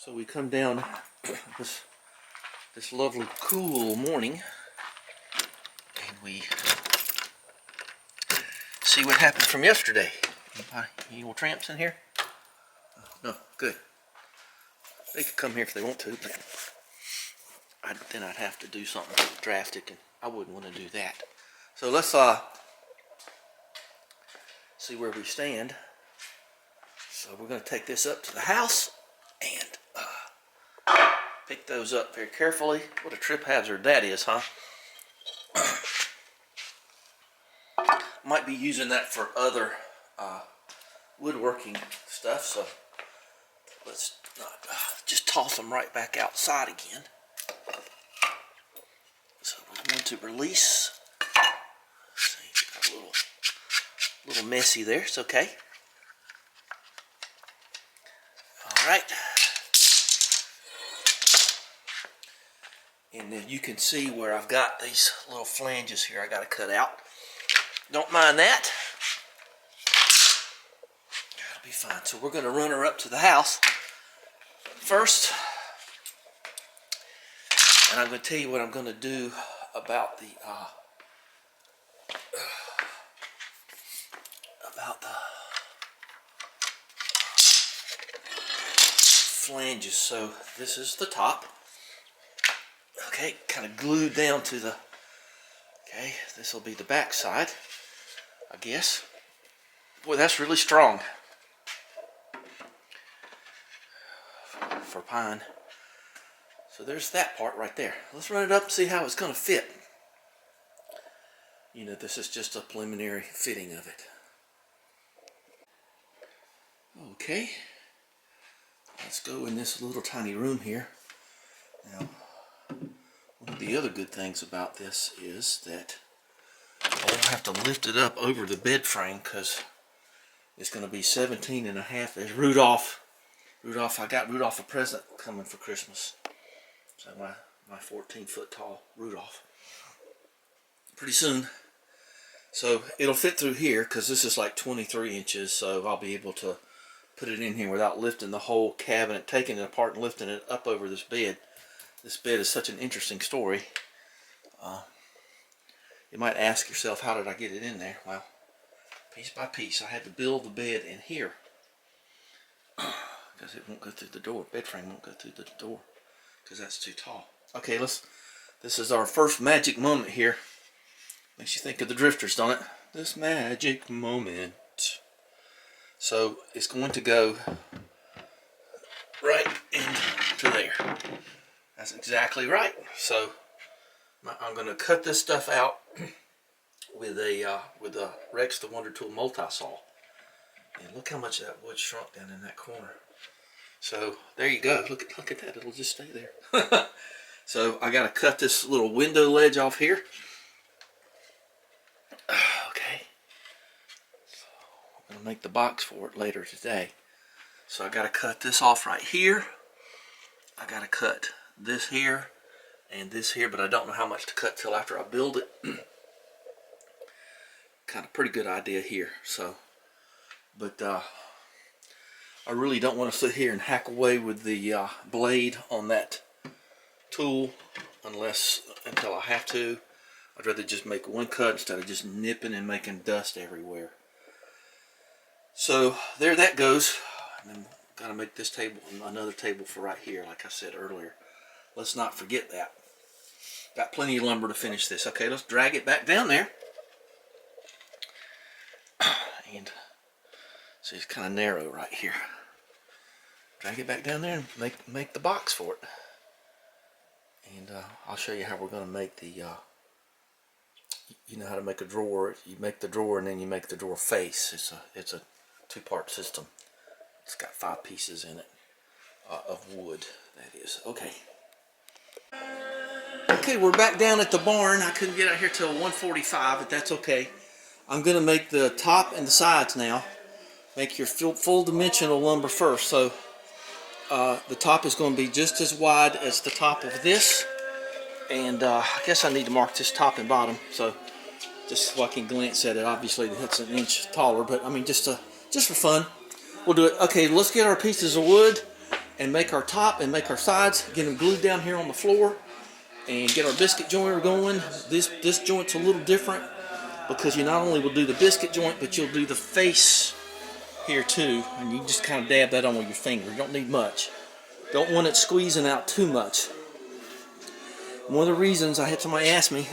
So we come down this lovely cool morning and we see what happened from yesterday. Any old tramps in here? No, good. They could come here if they want to, but then I'd have to do something drastic and I wouldn't want to do that. So let's see where we stand. So we're going to take this up to the house and pick those up very carefully. What a trip hazard that is, huh? Might be using that for other woodworking stuff, so let's not just toss them right back outside again. So we're going to release. Let's see, got a little messy there. It's okay. All right. And then you can see where I've got these little flanges here I got to cut out. Don't mind that. That'll be fine. So we're going to run her up to the house first. And I'm going to tell you what I'm going to do about the flanges. So this is the top. Okay, kind of glued down to the, okay, this will be the back side, I guess. Boy, that's really strong for pine. So there's that part right there. Let's run it up and see how it's going to fit. You know, this is just a preliminary fitting of it. Okay, let's go in this little tiny room here. Now, one of the other good things about this is that I don't have to lift it up over the bed frame because it's going to be 17 and a half. There's Rudolph, I got Rudolph a present coming for Christmas. So my 14-foot tall Rudolph. Pretty soon. So it'll fit through here because this is like 23 inches. So I'll be able to put it in here without lifting the whole cabinet, taking it apart and lifting it up over this bed. This bed is such an interesting story. You might ask yourself, how did I get it in there? Well, piece by piece, I had to build the bed in here because it won't go through the door. Bed frame won't go through the door because that's too tall. Okay, this is our first magic moment here. Makes you think of the Drifters, don't it? This magic moment. So it's going to go right into there. That's exactly right. So I'm going to cut this stuff out with a Rex the Wonder Tool multi-saw. And look how much that wood shrunk down in that corner. So there you go. Look at that. It'll just stay there. So I got to cut this little window ledge off here. Okay. So I'm going to make the box for it later today. So I got to cut this off right here. I got to cut this here and this here, but I don't know how much to cut till after I build it. Kind of pretty good idea here. So, but I really don't want to sit here and hack away with the blade on that tool until I have to. I'd rather just make one cut instead of just nipping and making dust everywhere. So there that goes. And then got to make this table another table for right here, like I said earlier. Let's not forget that. Got plenty of lumber to finish this. Okay, let's drag it back down there. And see, it's kind of narrow right here. Drag it back down there and make the box for it. And I'll show you how we're going to make the, you know how to make a drawer. You make the drawer and then you make the drawer face. It's a two-part system. It's got 5 pieces in it of wood, that is. Okay. Okay, we're back down at the barn. I couldn't get out here till 1:45, but that's okay. I'm going to make the top and the sides now. Make your full dimensional lumber first. So the top is going to be just as wide as the top of this. And I guess I need to mark this top and bottom. So just so I can glance at it. Obviously it's an inch taller, but I mean just for fun. We'll do it. Okay, let's get our pieces of wood and make our top and make our sides, get them glued down here on the floor, and get our biscuit joiner going. This joint's a little different because you not only will do the biscuit joint, but you'll do the face here too, and you just kind of dab that on with your finger. You don't need much. Don't want it squeezing out too much. One of the reasons I had somebody ask me,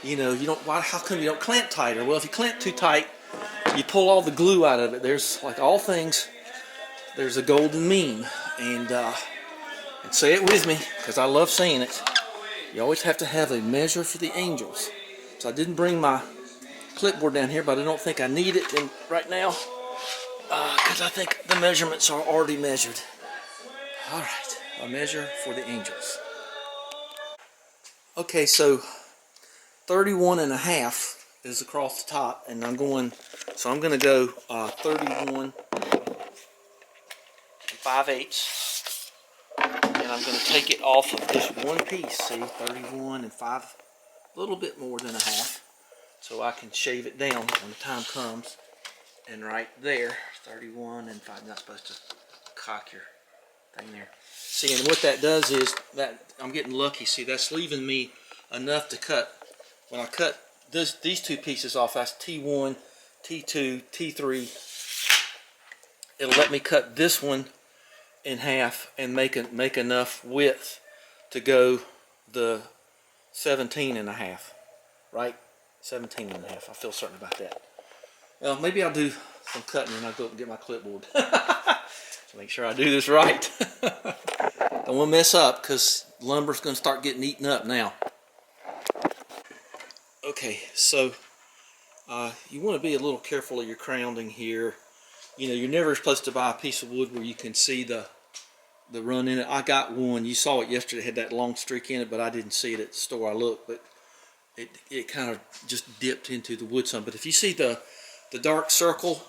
you know, how come you don't clamp tighter? Well, if you clamp too tight, you pull all the glue out of it. There's, like all things, there's a golden mean, and say it with me, because I love saying it. You always have to have a measure for the angels. So I didn't bring my clipboard down here, but I don't think I need it right now, because I think the measurements are already measured. All right, a measure for the angels. Okay, so 31.5 is across the top, and I'm going to go 31 5/8, and I'm going to take it off of this one piece. See, 31 and 5, a little bit more than a half, so I can shave it down when the time comes. And right there, 31 and 5. Not supposed to cock your thing there. See, and what that does is that I'm getting lucky. See, that's leaving me enough to cut. When I cut these two pieces off, that's T1, T2, T3. It'll let me cut this one in half and make enough width to go the 17.5, right? 17.5. I feel certain about that. Well, maybe I'll do some cutting and I'll go up and get my clipboard to make sure I do this right. Don't want to mess up, because lumber's going to start getting eaten up now. Okay, so you want to be a little careful of your crowding here. You know, you're never supposed to buy a piece of wood where you can see the run in it. I got one. You saw it yesterday. It had that long streak in it, but I didn't see it at the store I looked. But it kind of just dipped into the wood some. But if you see the dark circle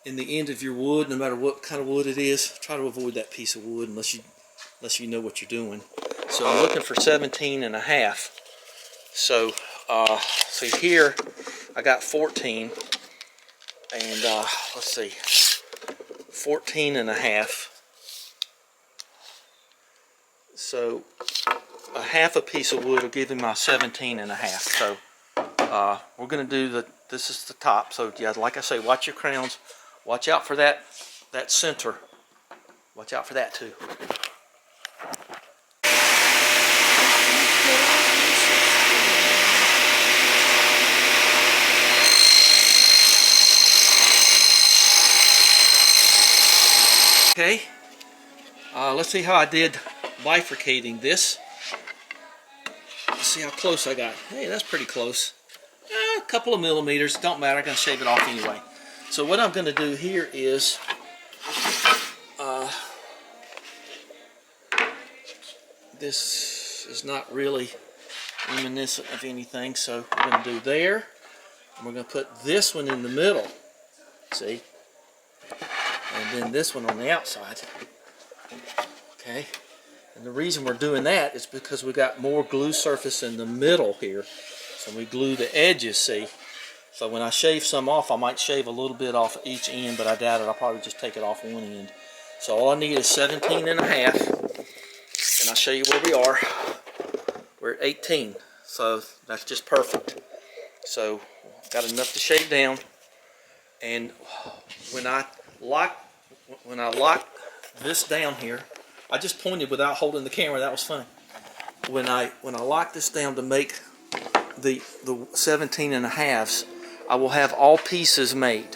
in the end of your wood, no matter what kind of wood it is, try to avoid that piece of wood unless you know what you're doing. So I'm looking for 17.5. So here I got 14, and let's see, 14.5. So a half a piece of wood will give me my 17.5. So we're going to do this is the top. So yeah, like I say, watch your crowns. Watch out for that center. Watch out for that too. Okay, let's see how I did bifurcating this. Let's see how close I got. Hey, that's pretty close. A couple of millimeters, don't matter, I'm going to shave it off anyway. So what I'm going to do here is, this is not really reminiscent of anything, so we're going to do there. And we're going to put this one in the middle, see? And then this one on the outside. Okay, and the reason we're doing that is because we got more glue surface in the middle here. So we glue the edges, see? So when I shave some off, I might shave a little bit off each end, but I doubt it. I'll probably just take it off one end. So all I need is 17.5, and I'll show you where we are. We're at 18, so that's just perfect. So I've got enough to shave down, and when I lock this down here, I just pointed without holding the camera. That was funny. When I lock this down to make the 17.5s, I will have all pieces made.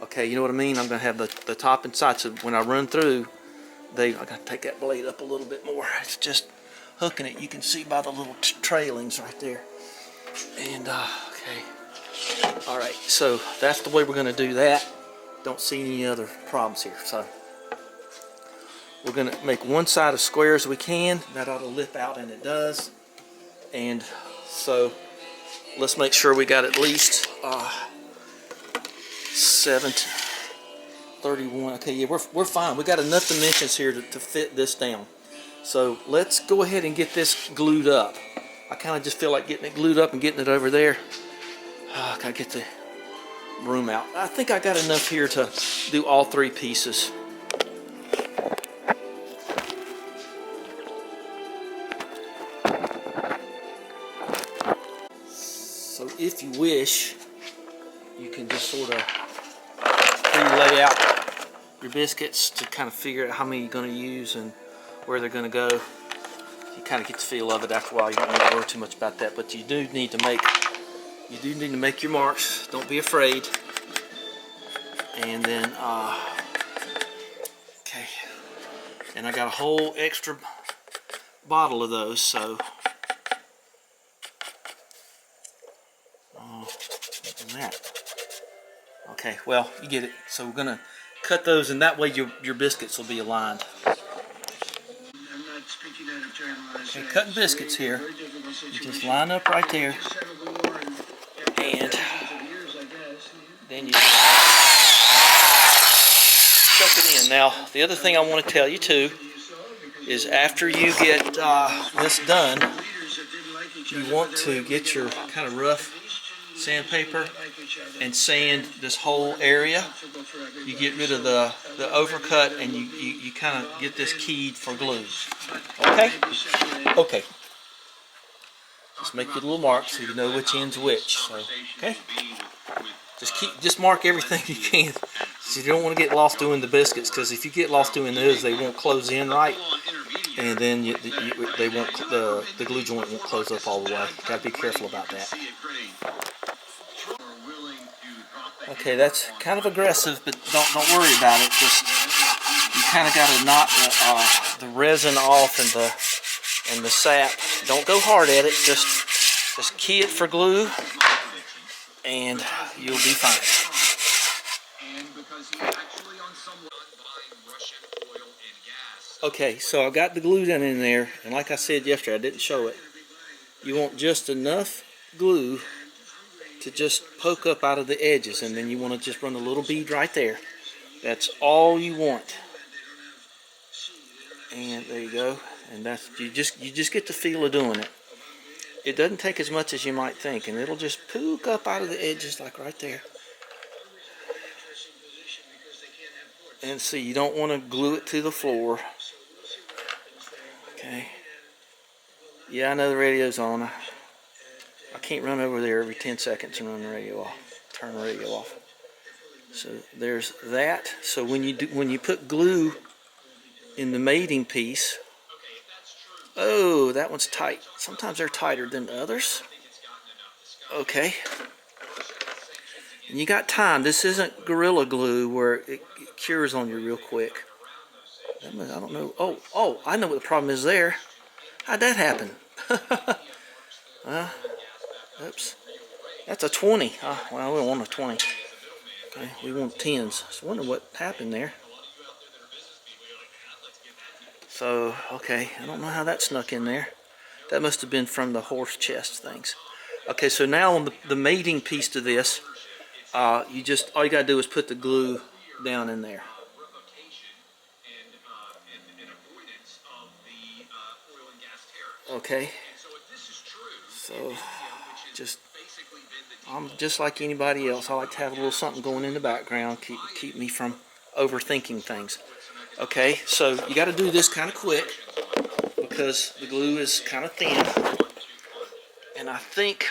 Okay, you know what I mean? I'm going to have the top and side, so when I run through, I got to take that blade up a little bit more. It's just hooking it. You can see by the little trailings right there. And okay, all right. So that's the way we're going to do that. Don't see any other problems here. So we're going to make one side as square as we can. That ought to lip out, and it does. And so let's make sure we got at least 31. Okay, yeah, we're fine. We got enough dimensions here to fit this down. So let's go ahead and get this glued up. I kind of just feel like getting it glued up and getting it over there. Gotta get the broom out. I think I got enough here to do all three pieces. if you wish, you can just sort of pre-lay out your biscuits to kind of figure out how many you're going to use and where they're going to go. You kind of get the feel of it after a while. You don't need to worry too much about that, but you do need to make your marks. Don't be afraid. And then okay, and I got a whole extra bottle of those, so that. Okay, well, you get it. So we're gonna cut those, and that way your biscuits will be aligned. Okay, cutting biscuits here. You just line up right there, and then you chuck it in. Now, the other thing I want to tell you too is after you get this done, you want to get your kind of rough sandpaper and sand this whole area. You get rid of the overcut, and you kind of get this keyed for glue. Okay? Okay. Just make your little marks so you know which end's which. So, okay? Just mark everything you can. So you don't want to get lost doing the biscuits, because if you get lost doing those, they won't close in right, and then they won't. The glue joint won't close up all the way. Got to be careful about that. Okay, that's kind of aggressive, but don't worry about it. Just you kind of got to knock the resin off and the sap. Don't go hard at it. Just key it for glue, and you'll be fine. Okay, so I got the glue done in there, and like I said yesterday, I didn't show it. You want just enough glue to just poke up out of the edges, and then you want to just run a little bead right there. That's all you want. And there you go. And that's you just get the feel of doing it. It doesn't take as much as you might think, and it'll just poke up out of the edges like right there. And see, you don't want to glue it to the floor. Okay. Yeah, I know the radio's on. I can't run over there every 10 seconds and run the radio off. Turn the radio off. So there's that. So when you put glue in the mating piece, oh, that one's tight. Sometimes they're tighter than others. Okay. And you got time. This isn't Gorilla Glue where it cures on you real quick. I don't know. Oh, I know what the problem is there. How'd that happen? Oops. That's a 20. Well, we don't want a 20. Okay, we want 10s. So I wonder what happened there. So, okay, I don't know how that snuck in there. That must have been from the horse chest things. Okay, so now on the mating piece to this, all you gotta do is put the glue down in there. Okay, so I'm just like anybody else. I like to have a little something going in the background, keep me from overthinking things. Okay, so you got to do this kind of quick because the glue is kind of thin, and I think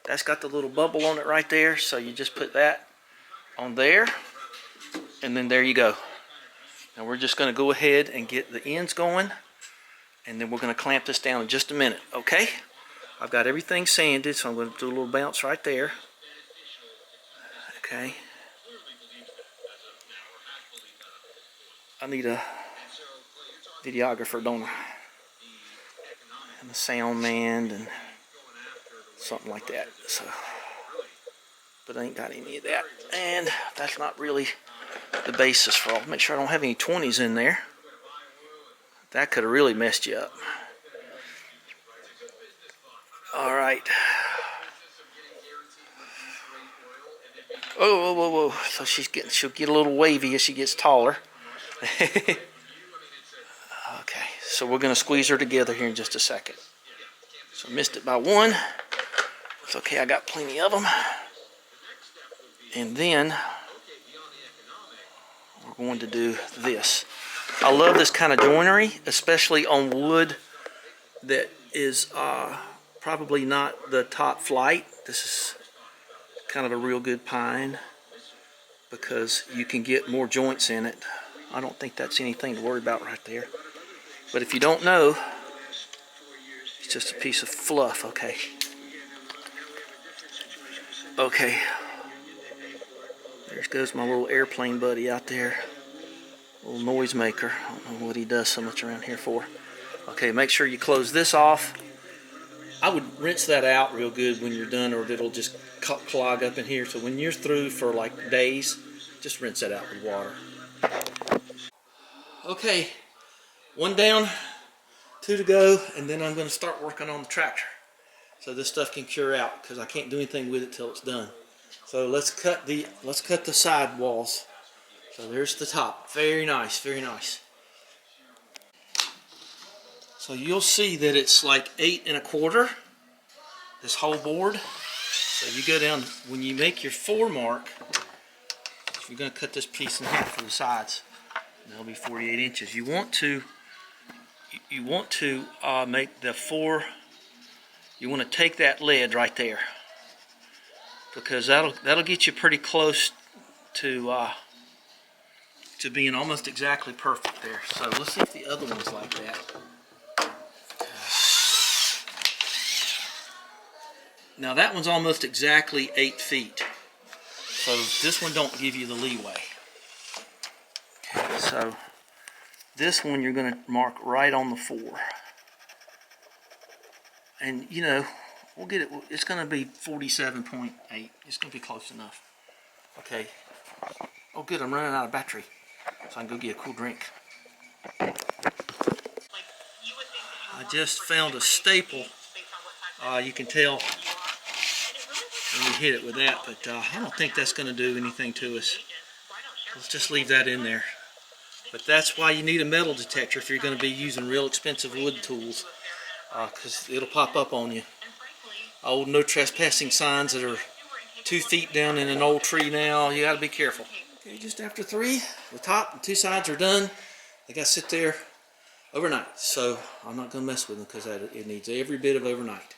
that's got the little bubble on it right there. So you just put that on there, and then there you go. Now we're just going to go ahead and get the ends going, and then we're going to clamp this down in just a minute. Okay, I've got everything sanded, so I'm going to do a little bounce right there. Okay, I need a videographer, don't I? And a sound man and something like that. So, but I ain't got any of that, and that's not really the basis for all. Make sure I don't have any 20s in there. That could have really messed you up. All right. Oh, whoa, whoa, whoa. So she'll get a little wavy as she gets taller. Okay, so we're going to squeeze her together here in just a second. So missed it by one. It's okay, I got plenty of them. And then we're going to do this. I love this kind of joinery, especially on wood that is probably not the top flight. this is kind of a real good pine because you can get more joints in it. I don't think that's anything to worry about right there. But if you don't know, it's just a piece of fluff. Okay. Okay. There goes my little airplane buddy out there. Little noise maker. I don't know what he does so much around here for. Okay, make sure you close this off. I would rinse that out real good when you're done, or it'll just clog up in here. So when you're through for like days, just rinse that out with water. Okay, 1 down, 2 to go, and then I'm going to start working on the tractor. So this stuff can cure out because I can't do anything with it till it's done. So let's cut the side walls. So there's the top. Very nice, very nice. So you'll see that it's like 8 1/4, this whole board. So you go down, when you make your 4 mark, you're going to cut this piece in half for the sides. And that'll be 48 inches. You want to make the 4, you want to take that lead right there, because that'll get you pretty close to being almost exactly perfect there. So let's see if the other one's like that. Now that one's almost exactly 8 feet. So this one don't give you the leeway. Okay, so this one you're going to mark right on the 4. And you know, we'll get it, it's going to be 47.8. It's going to be close enough. Okay. Oh good, I'm running out of battery. So I can go get a cool drink. I just found a staple. You can tell when you hit it with that, but I don't think that's going to do anything to us. Let's just leave that in there. But that's why you need a metal detector if you're going to be using real expensive wood tools, because it'll pop up on you. Old no trespassing signs that are 2 feet down in an old tree now, you got to be careful. Okay, just after 3, the top and 2 sides are done. They got to sit there overnight, so I'm not going to mess with them because it needs every bit of overnight.